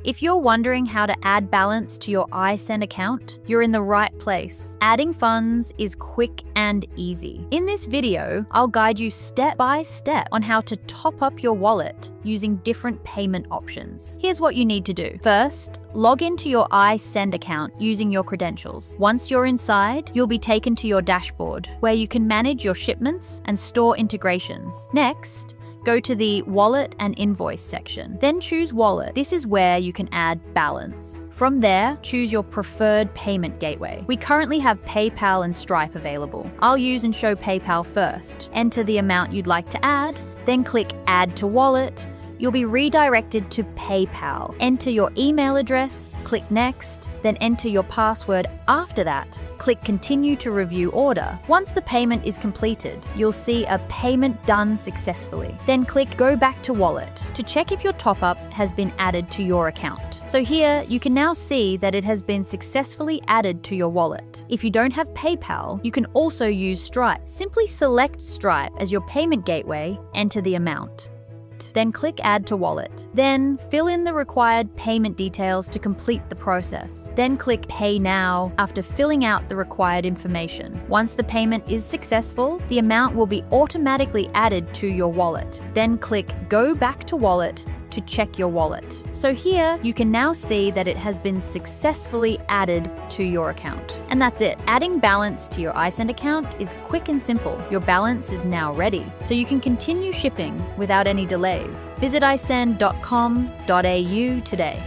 If you're wondering how to add balance to your iSend account, you're in the right place. Adding funds is quick and easy. In this video, I'll guide you step by step on how to top up your wallet using different payment options. Here's what you need to do. First, log into your iSend account using your credentials. Once you're inside, you'll be taken to your dashboard, where you can manage your shipments and store integrations. Next, go to the Wallet and Invoice section. Then choose Wallet. This is where you can add balance. From there, choose your preferred payment gateway. We currently have PayPal and Stripe available. I'll use and show PayPal first. Enter the amount you'd like to add, then click Add to Wallet. You'll be redirected to PayPal. Enter your email address, click Next, then enter your password after that. Click Continue to review order. Once the payment is completed, you'll see a payment done successfully. Then click Go back to Wallet to check if your top-up has been added to your account. So here, you can now see that it has been successfully added to your wallet. If you don't have PayPal, you can also use Stripe. Simply select Stripe as your payment gateway, enter the amount. Then click Add to Wallet. Then fill in the required payment details to complete the process. Then click Pay Now after filling out the required information. Once the payment is successful, the amount will be automatically added to your wallet. Then click Go back to Wallet to check your wallet. So here, you can now see that it has been successfully added to your account. And that's it. Adding balance to your iSend account is quick and simple. Your balance is now ready, so you can continue shipping without any delays. Visit isend.com.au today.